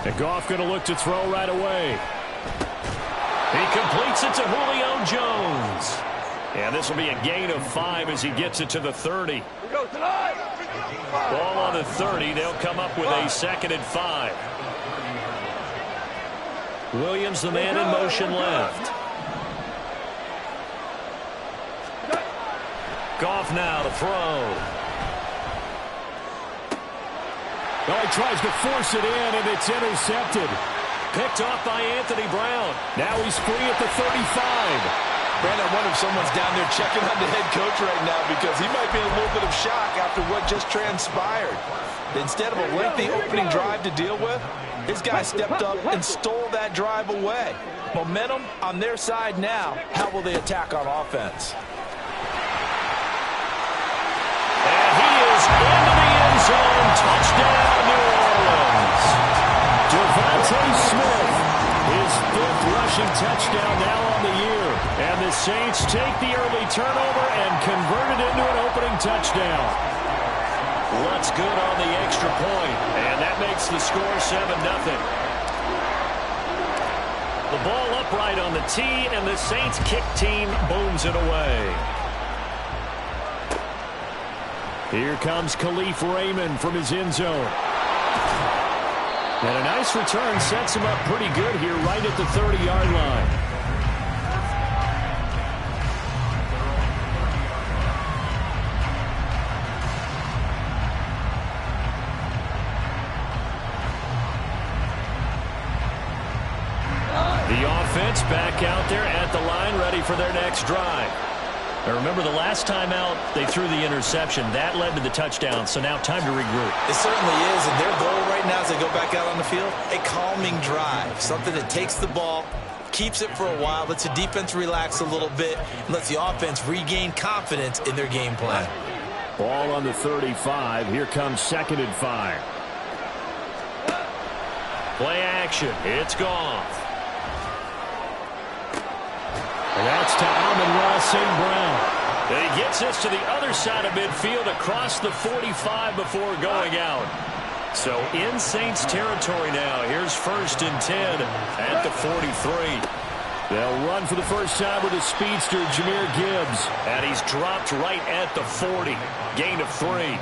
And Goff going to look to throw right away. He completes it to Julio Jones. And this will be a gain of 5 as he gets it to the 30. Ball on the 30. They'll come up with a 2nd and 5. Williams, the man in motion left. Goff now to throw. Oh, he tries to force it in, and it's intercepted. Picked off by Anthony Brown. Now he's free at the 35. Brandon, I wonder if someone's down there checking on the head coach right now because he might be in a little bit of shock after what just transpired. Instead of a lengthy opening drive to deal with, his guy stepped up and stole that drive away. Momentum on their side now. How will they attack on offense? And he is into the end zone. Touchdown, New Orleans. Devontae Smith, his 5th rushing touchdown now on the year. And the Saints take the early turnover and convert it into an opening touchdown. What's good on the extra point, and that makes the score 7-0. The ball upright on the tee, and the Saints kick team booms it away. Here comes Khalif Raymond from his end zone. And a nice return sets him up pretty good here right at the 30-yard line. The offense back out there at the line, ready for their next drive. Now remember, the last time out, they threw the interception. That led to the touchdown, so now time to regroup. It certainly is, and their goal right now as they go back out on the field, a calming drive. Something that takes the ball, keeps it for a while, lets the defense relax a little bit, and lets the offense regain confidence in their game plan. Ball on the 35. Here comes 2nd and 5. Play action. It's gone. And that's to Amon-Ra St. Brown. And he gets us to the other side of midfield across the 45 before going out. So in Saints territory now. Here's 1st and 10 at the 43. They'll run for the first time with a speedster, Jahmyr Gibbs. And he's dropped right at the 40. Gain of 3.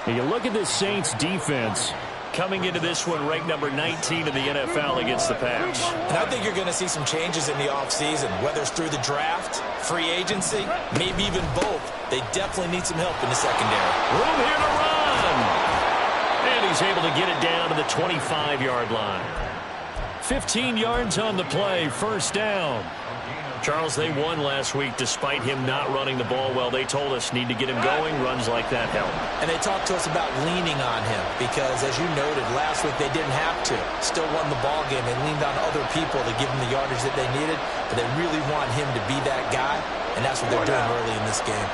And you look at this Saints defense. Coming into this one, ranked number 19 in the NFL against the pass. And I think you're going to see some changes in the offseason, whether it's through the draft, free agency, maybe even both. They definitely need some help in the secondary. Room here to run. And he's able to get it down to the 25-yard line. 15 yards on the play, 1st down. Charles, they won last week despite him not running the ball well. They told us need to get him going. Runs like that help. And they talked to us about leaning on him because, as you noted, last week they didn't have to. Still won the ball game. They leaned on other people to give them the yardage that they needed. But they really want him to be that guy, and that's what they're doing early in this game.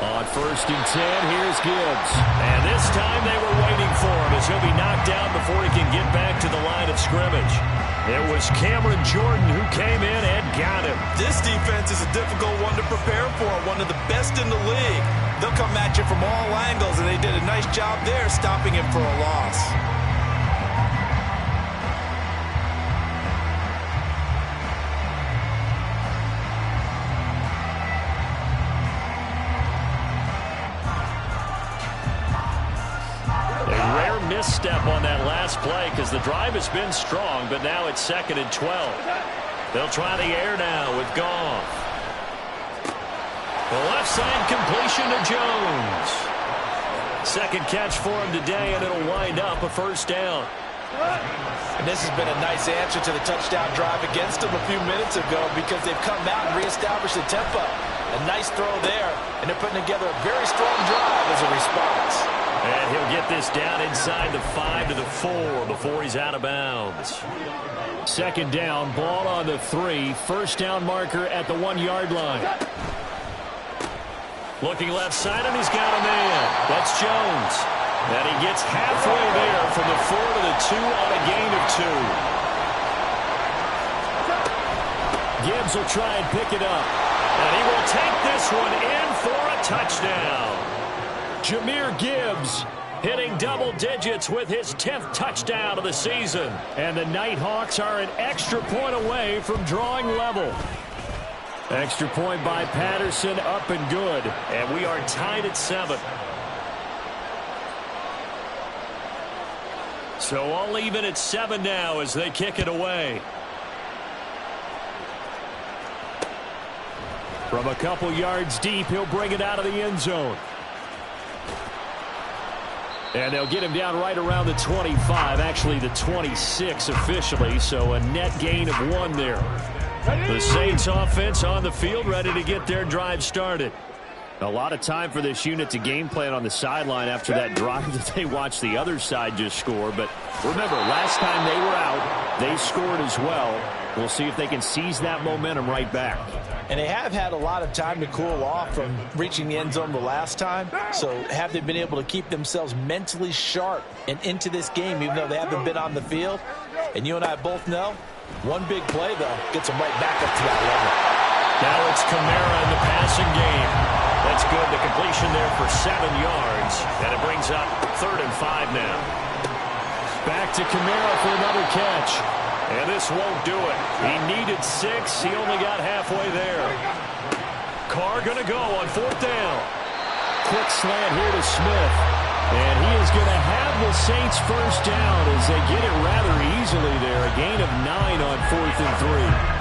On 1st and 10, here's Gibbs. And this time they were waiting for him as he'll be knocked down before he can get back to the line of scrimmage. It was Cameron Jordan who came in and got him. This defense is a difficult one to prepare for, one of the best in the league. They'll come at you from all angles, and they did a nice job there stopping him for a loss. Misstep on that last play because the drive has been strong, but now it's 2nd and 12. They'll try the air now with Goff. The left side completion to Jones. 2nd catch for him today, and it'll wind up a 1st down. And this has been a nice answer to the touchdown drive against them a few minutes ago because they've come out and reestablished the tempo. A nice throw there, and they're putting together a very strong drive as a response. And he'll get this down inside the 5 to the 4 before he's out of bounds. 2nd down, ball on the 3. 1st down marker at the 1-yard line. Looking left side, and he's got a man. That's Jones. And he gets halfway there from the 4 to the 2 on a gain of 2. Gibbs will try and pick it up. And he will this one in for a touchdown. Jahmyr Gibbs hitting double digits with his 10th touchdown of the season. And the Nighthawks are an extra point away from drawing level. Extra point by Patterson, up and good. And we are tied at 7. So all even at 7 now as they kick it away. From a couple yards deep, he'll bring it out of the end zone. And they'll get him down right around the 25, actually the 26 officially, so a net gain of 1 there. The Saints offense on the field, ready to get their drive started. A lot of time for this unit to game plan on the sideline after that drive that they watched the other side just score. But remember, last time they were out, they scored as well. We'll see if they can seize that momentum right back. And they have had a lot of time to cool off from reaching the end zone the last time. So have they been able to keep themselves mentally sharp and into this game, even though they haven't been on the field? And you and I both know, one big play, though, gets them right back up to that level. Now it's Kamara in the passing game. That's good. The completion there for 7 yards. And it brings up 3rd and 5 now. Back to Kamara for another catch. And this won't do it. He needed 6. He only got halfway there. Carr going to go on 4th down. Quick slant here to Smith. And he is going to have the Saints first down as they get it rather easily there. A gain of 9 on 4th and 3.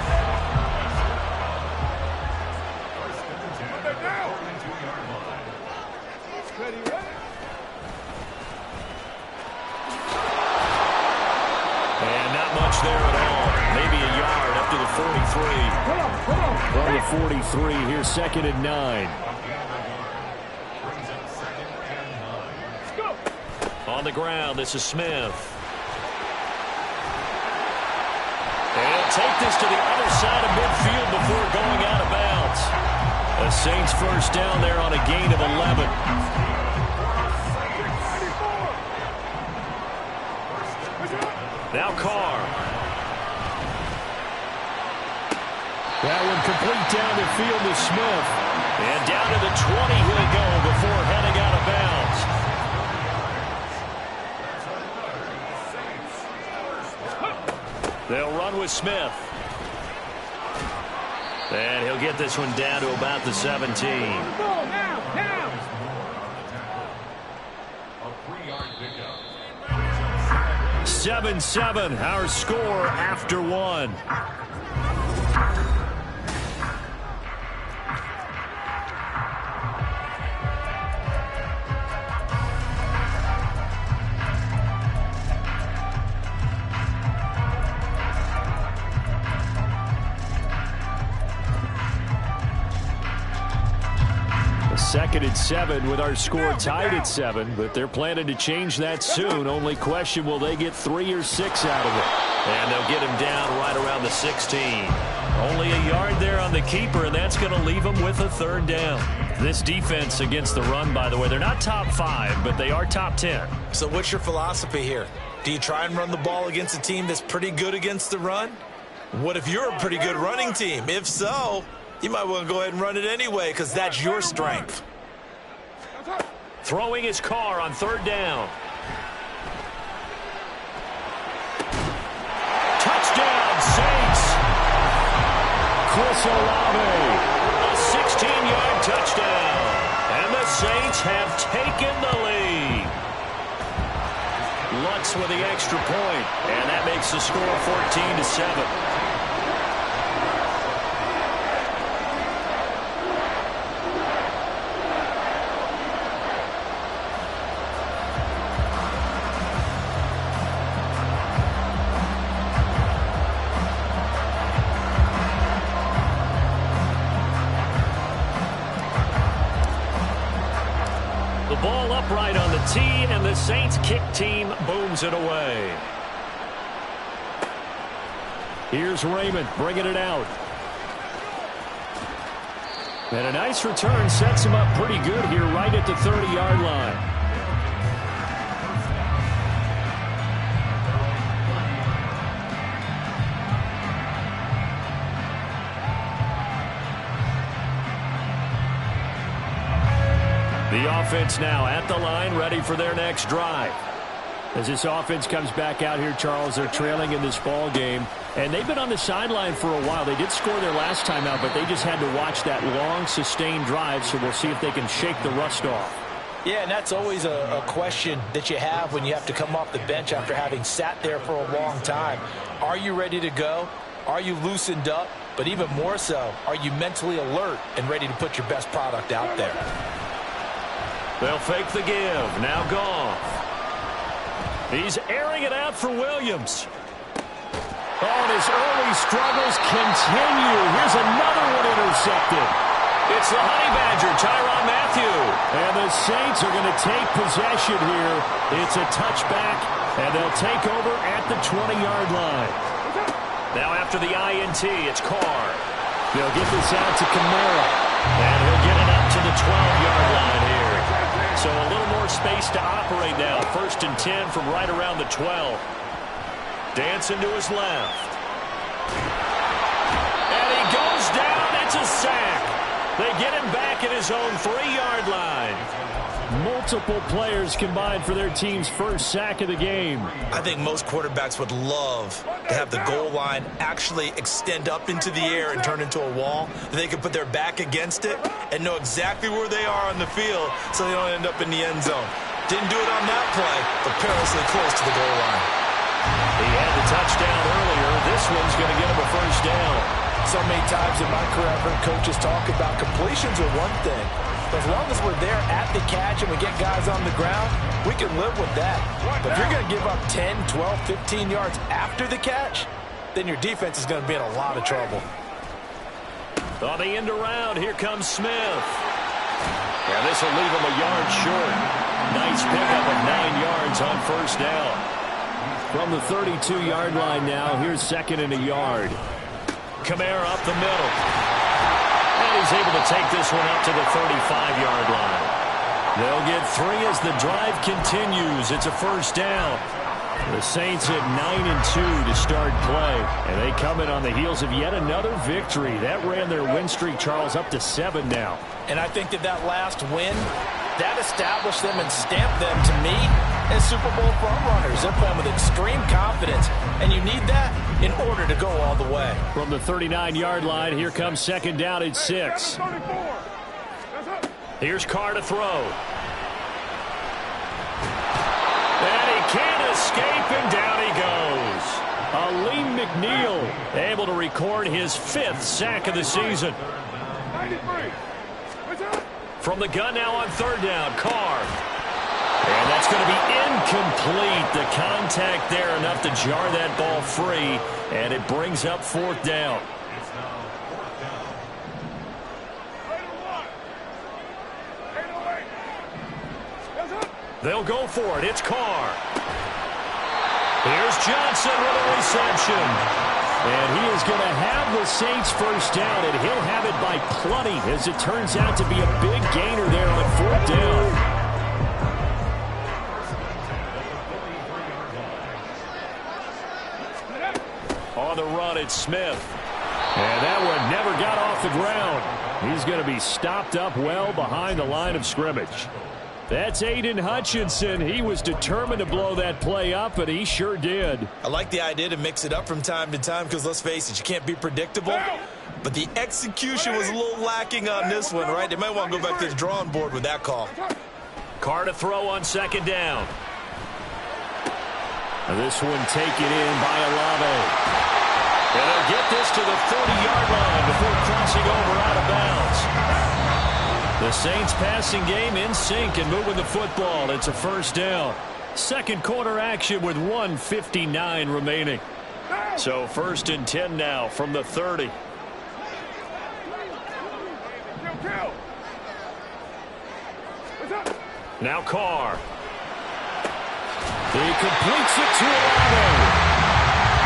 There at all. Maybe a yard up to the 43. From the 43, here's 2nd and 9. On the ground, this is Smith. And he'll take this to the other side of midfield before going out of bounds. The Saints first down there on a gain of 11. Now Carr. That one complete down the field to Smith. And down to the 20 he'll go before heading out of bounds. They'll run with Smith. And he'll get this one down to about the 17. Now. 7-7, our score after 1. Second and 7 with our score tied at 7, but they're planning to change that soon. Only question, will they get 3 or 6 out of it? And they'll get him down right around the 16. Only a yard there on the keeper, and that's going to leave him with a 3rd down. This defense against the run, by the way, they're not top 5, but they are top 10. So what's your philosophy here? Do you try and run the ball against a team that's pretty good against the run? What if you're a pretty good running team? If so, you might want to go ahead and run it anyway because that's your strength. Throwing his Carr on 3rd down. Touchdown, Saints. Chris Olave. A 16-yard touchdown. And the Saints have taken the lead. Lutz with the extra point. And that makes the score 14-7. Ball upright on the tee, and the Saints kick team booms it away. Here's Raymond bringing it out. And a nice return sets him up pretty good here right at the 30-yard line. The offense now at the line, ready for their next drive. As this offense comes back out here, Charles, they're trailing in this ball game, and they've been on the sideline for a while. They did score their last time out, but they just had to watch that long, sustained drive, so we'll see if they can shake the rust off. Yeah, and that's always a question that you have when you have to come off the bench after having sat there for a long time. Are you ready to go? Are you loosened up? But even more so, are you mentally alert and ready to put your best product out there? They'll fake the give. Now Goff. He's airing it out for Williams. Oh, and his early struggles continue. Here's another one intercepted. It's the Honey Badger, Tyrann Mathieu. And the Saints are going to take possession here. It's a touchback, and they'll take over at the 20-yard line. Now after the INT, it's Carr. They'll get this out to Kamara. And he'll get it up to the 12-yard line here. So a little more space to operate now. 1st and 10 from right around the 12. Dancing to his left. And he goes down. It's a sack. They get him back at his own 3-yard line. Multiple players combined for their team's first sack of the game. I think most quarterbacks would love to have the goal line actually extend up into the air and turn into a wall. They can put their back against it and know exactly where they are on the field so they don't end up in the end zone. Didn't do it on that play, but perilously close to the goal line. He had the touchdown earlier. This one's going to get him a first down. So many times in my career, I've heard coaches talk about completions are one thing. But as long as we're there at the catch and we get guys on the ground, we can live with that. But if you're going to give up 10, 12, 15 yards after the catch, then your defense is going to be in a lot of trouble. On the end around, here comes Smith. And this will leave him a yard short. Nice pickup of 9 yards on first down. From the 32-yard line now, here's 2nd and a yard. Kamara up the middle. And he's able to take this one up to the 35-yard line. They'll get 3 as the drive continues. It's a first down. The Saints at 9-2 to start play. And they come in on the heels of yet another victory. That ran their win streak, Charles, up to 7 now. And I think that last win, that established them and stamped them, to me, as Super Bowl frontrunners. They're playing with extreme confidence, and you need that in order to go all the way. From the 39-yard line, here comes 2nd down at 6. Here's Carr to throw. And he can't escape, and down he goes. Aleem McNeil able to record his 5th sack of the season. From the gun now on 3rd down, Carr. And that's going to be incomplete. The contact there enough to jar that ball free, and it brings up 4th down. They'll go for it. It's Carr. Here's Johnson with a reception. And he is going to have the Saints first down, and he'll have it by plenty, as it turns out to be a big gainer there on 4th down. On the run, it's Smith. And that one never got off the ground. He's going to be stopped up well behind the line of scrimmage. That's Aiden Hutchinson. He was determined to blow that play up, and he sure did. I like the idea to mix it up from time to time because, let's face it, you can't be predictable. But the execution was a little lacking on this one, right? They might want to go back to the drawing board with that call. Carr to throw on 2nd down. And this one taken in by Olave. And they'll get this to the 30-yard line before crossing over out of bounds. The Saints passing game in sync and moving the football. It's a first down. 2nd quarter action with 1:59 remaining. So 1st and 10 now from the 30. Now Carr. He completes it to Olave.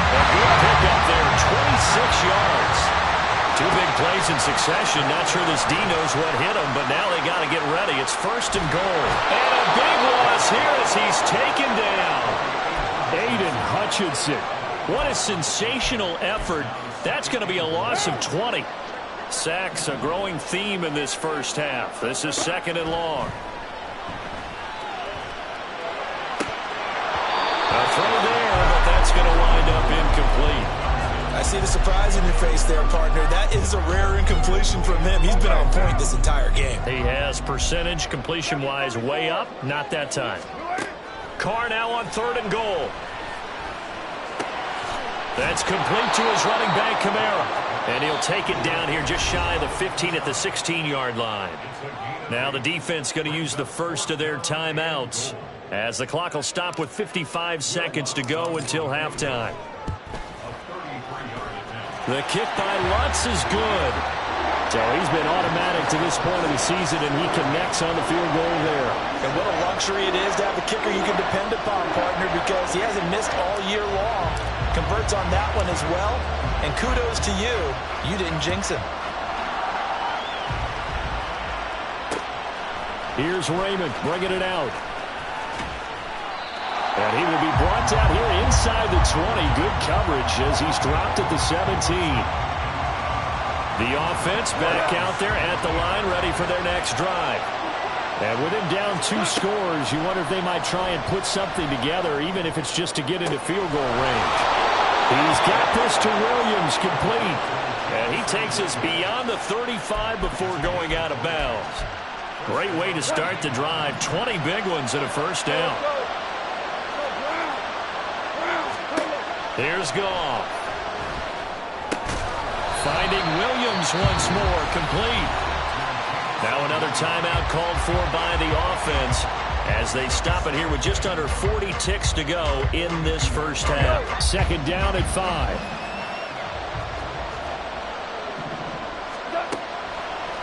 A good pickup there, 26 yards. 2 big plays in succession. Not sure this D knows what hit him, but now they got to get ready. It's 1st and goal. And a big loss here as he's taken down. Aiden Hutchinson. What a sensational effort. That's going to be a loss of 20. Sacks, a growing theme in this first half. This is 2nd and long. incomplete. I see the surprise in your face there, partner. That is a rare incompletion from him. He's been on point this entire game. He has percentage completion-wise way up. Not that time. Carr now on 3rd and goal. That's complete to his running back, Kamara. And he'll take it down here just shy of the 15 at the 16-yard line. Now the defense going to use the first of their timeouts as the clock will stop with 55 seconds to go until halftime. The kick by Lutz is good. So he's been automatic to this point of the season, and he connects on the field goal there. And what a luxury it is to have a kicker you can depend upon, partner, because he hasn't missed all year long. Converts on that one as well. And kudos to you. You didn't jinx him. Here's Raymond bringing it out. And he will be brought down here inside the 20. Good coverage as he's dropped at the 17. The offense back out there at the line, ready for their next drive. And with him down 2 scores, you wonder if they might try and put something together, even if it's just to get into field goal range. He's got this to Williams, complete. And he takes us beyond the 35 before going out of bounds. Great way to start the drive. 20 big ones and a first down. Here's Goff. Finding Williams once more, complete. Now another timeout called for by the offense as they stop it here with just under 40 ticks to go in this first half. 2nd down at 5.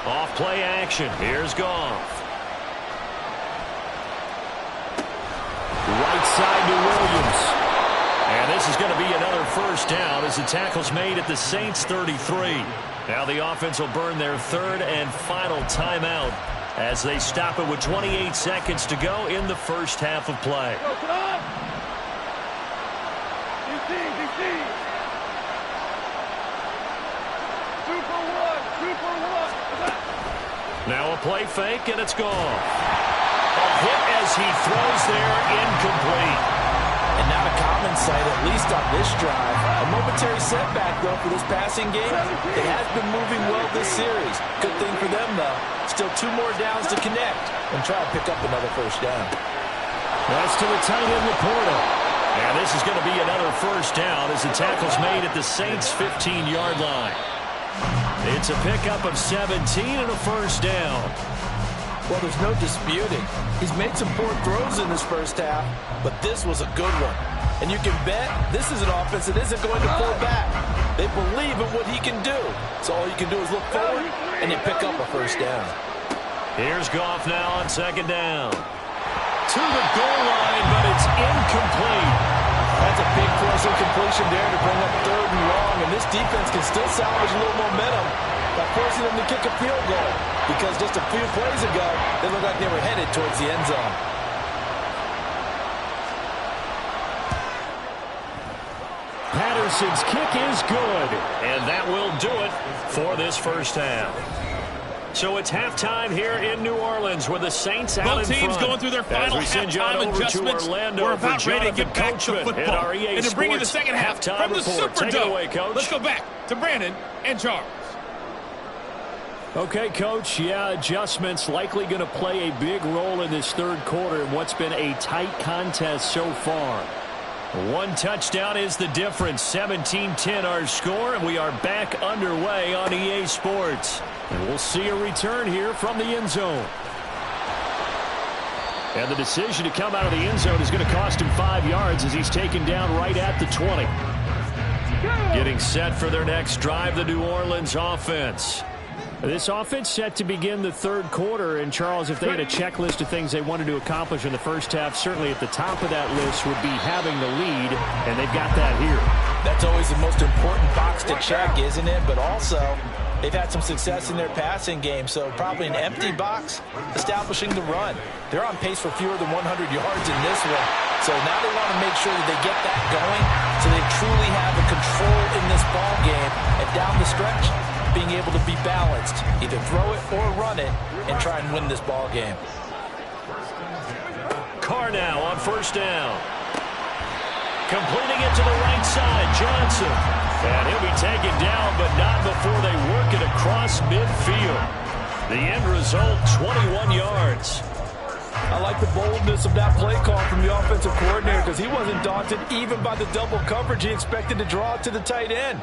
Off play action. Here's Goff. Right side to Williams. And this is going to be another first down as the tackle's made at the Saints 33. Now the offense will burn their 3rd and final timeout as they stop it with 28 seconds to go in the first half of play. Now a play fake, and it's gone. A hit as he throws there, incomplete. And not a common sight, at least on this drive. A momentary setback, though, for this passing game. It has been moving well this series. Good thing for them, though. Still 2 more downs to connect and try to pick up another first down. That's to the tight end, Laporta. And this is going to be another first down as the tackle's made at the Saints' 15-yard line. It's a pickup of 17 and a first down. Well, there's no disputing. He's made some poor throws in this first half, but this was a good one. And you can bet this is an offense that isn't going to pull back. They believe in what he can do. So all you can do is look forward and then pick up a first down. Here's Goff now on 2nd down. To the goal line, but it's incomplete. That's a big force incompletion there to bring up 3rd and long. And this defense can still salvage a little momentum by forcing them to kick a field goal. Because just a few plays ago, they looked like they were headed towards the end zone. Patterson's kick is good, and that will do it for this first half. So it's halftime here in New Orleans with the Saints out in front. Both teams going through their final halftime adjustments. We're about ready to get back to football. And to bring you the second half from the Superdome. Let's go back to Brandon and Charles. Okay, Coach, adjustments likely going to play a big role in this 3rd quarter in what's been a tight contest so far. 1 touchdown is the difference. 17-10 our score, and we are back underway on EA Sports. And we'll see a return here from the end zone. And the decision to come out of the end zone is going to cost him 5 yards as he's taken down right at the 20. Getting set for their next drive, the New Orleans offense. This offense set to begin the 3rd quarter, and Charles, if they had a checklist of things they wanted to accomplish in the first half, certainly at the top of that list would be having the lead, and they've got that here. That's always the most important box to check, isn't it? But also, they've had some success in their passing game, so probably an empty box establishing the run. They're on pace for fewer than 100 yards in this one, so now they want to make sure that they get that going so they truly have the control in this ball game, and down the stretch, being able to be balanced, either throw it or run it, and try and win this ball game. Carr now on 1st down. Completing it to the right side, Johnson. And he'll be taken down, but not before they work it across midfield. The end result, 21 yards. I like the boldness of that play call from the offensive coordinator because he wasn't daunted even by the double coverage he expected to draw to the tight end.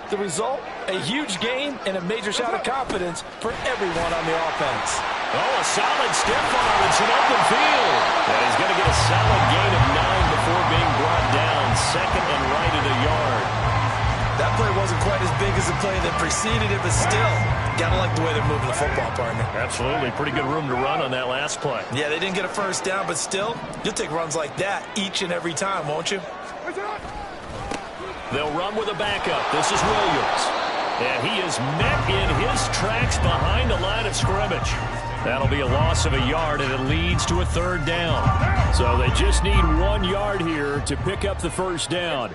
The result, a huge gain and a major shot of confidence for everyone on the offense. Oh, a solid stiff arm. It's an open field. And he's going to get a solid gain of 9 before being brought down. Second and right at a yard. That play wasn't quite as big as the play that preceded it, but still, gotta like the way they're moving the football, partner. Absolutely. Pretty good room to run on that last play. Yeah, they didn't get a first down, but still, you'll take runs like that each and every time, won't you? They'll run with a backup. This is Williams. And he is met in his tracks behind the line of scrimmage. That'll be a loss of a yard, and it leads to a third down. So they just need 1 yard here to pick up the first down.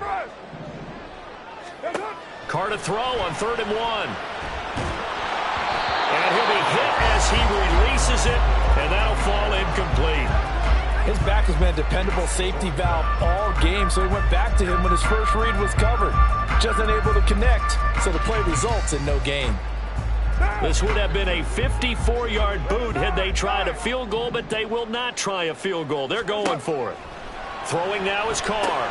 Carr to throw on 3rd and 1. And he'll be hit as he releases it, and that'll fall incomplete. His back has been a dependable safety valve all game, so he went back to him when his first read was covered. Just unable to connect, so the play results in no gain. This would have been a 54-yard boot had they tried a field goal, but they will not try a field goal. They're going for it. Throwing now is Carr.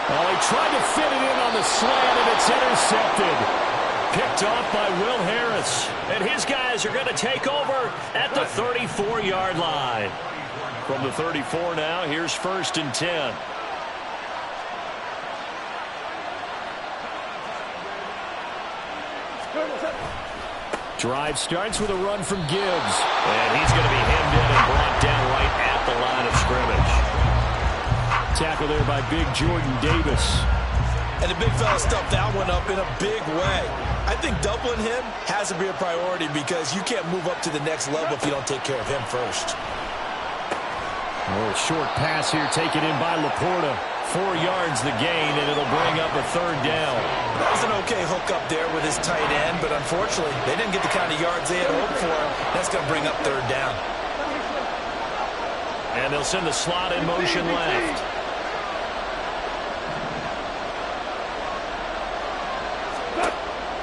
Oh, he tried to fit it in on the slant, and it's intercepted. Picked off by Will Harris. And his guys are going to take over at the 34-yard line. From the 34 now, here's 1st and 10. Drive starts with a run from Gibbs. And he's going to be hemmed in and brought down right at the line of scrimmage. Tackle there by big Jordan Davis. And the big fella stuffed that one up in a big way. I think doubling him has to be a priority because you can't move up to the next level if you don't take care of him first. A little short pass here taken in by Laporta. 4 yards the gain, and it'll bring up a third down. That was an okay hook up there with his tight end, but unfortunately, they didn't get the kind of yards they had hoped for. That's going to bring up 3rd down. And they'll send the slot in motion left.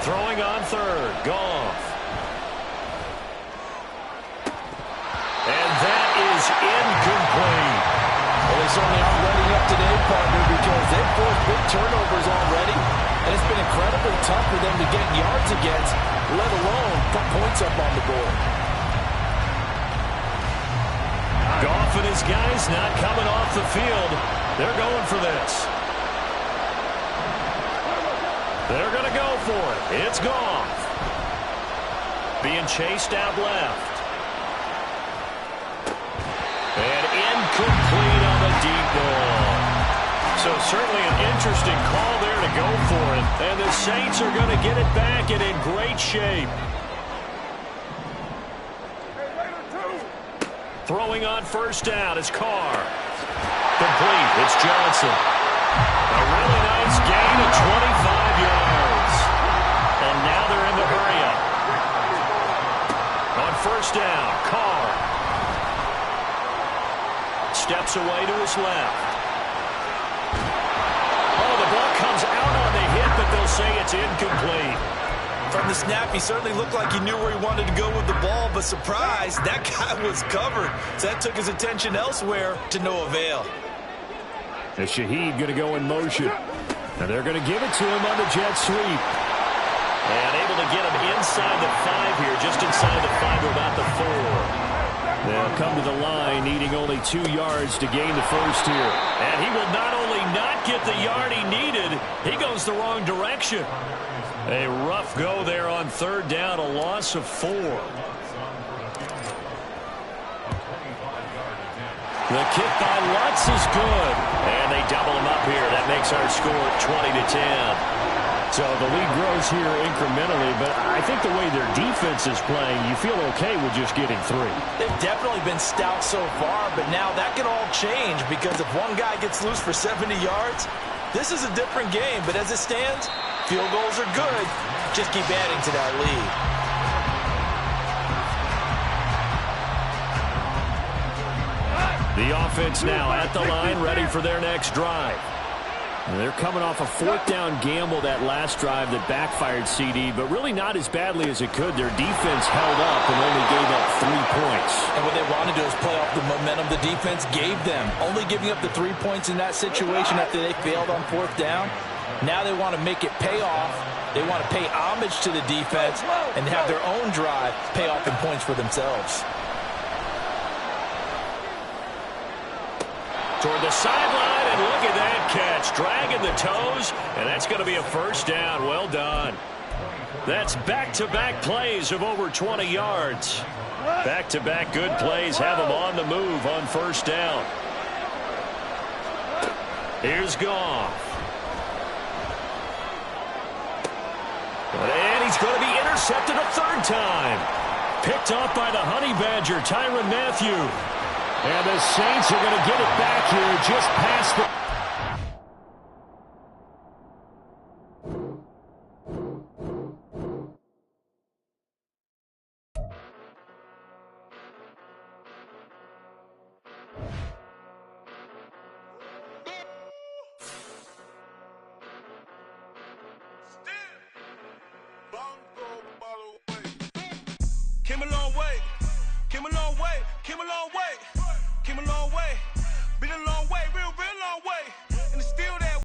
Throwing on 3rd, Goff. And that is incomplete. Well, they certainly aren't letting up today, partner, because they've forced big turnovers already, and it's been incredibly tough for them to get yards against, let alone put points up on the board. Goff and his guys not coming off the field. They're going for this. They're going to go for it. It's Goff. Being chased out left. And incomplete on the deep ball. So certainly an interesting call there to go for it. And the Saints are going to get it back and in great shape. Throwing on 1st down is Carr. Complete. It's Johnson. A really nice gain of 25 yards. And now they're in the hurry-up. On 1st down, Carr. Steps away to his left. Oh, the ball comes out on the hit, but they'll say it's incomplete. From the snap, he certainly looked like he knew where he wanted to go with the ball, but surprise, that guy was covered. So that took his attention elsewhere to no avail. And Shaheed going to go in motion. And they're going to give it to him on the jet sweep. And able to get him inside the 5 here, just inside the 5 or about the 4. They'll come to the line, needing only 2 yards to gain the first here. And he will not only not get the yard he needed, he goes the wrong direction. A rough go there on 3rd down, a loss of 4. The kick by Lutz is good. And they double him up here. That makes our score 20-10. So the lead grows here incrementally, but I think the way their defense is playing, you feel okay with just getting 3. They've definitely been stout so far, but now that can all change because if one guy gets loose for 70 yards, this is a different game. But as it stands, field goals are good. Just keep adding to that lead. The offense now at the line, ready for their next drive. And they're coming off a fourth down gamble that last drive that backfired, CD, but really not as badly as it could. Their defense held up and only gave up 3 points. And what they wanted to do is play off the momentum the defense gave them. Only giving up the 3 points in that situation after they failed on fourth down. Now they want to make it pay off. They want to pay homage to the defense and have their own drive pay off in points for themselves. Toward the sideline, and look at that catch. Dragging the toes, and that's going to be a first down. Well done. That's back-to-back plays of over 20 yards. Back-to-back good plays have them on the move on first down. Here's Goff. And he's going to be intercepted a third time. Picked off by the Honey Badger, Tyrann Mathieu. And the Saints are going to get it back here just past the... Came a long way, came a long way, came a long way, came a long way, been a long way.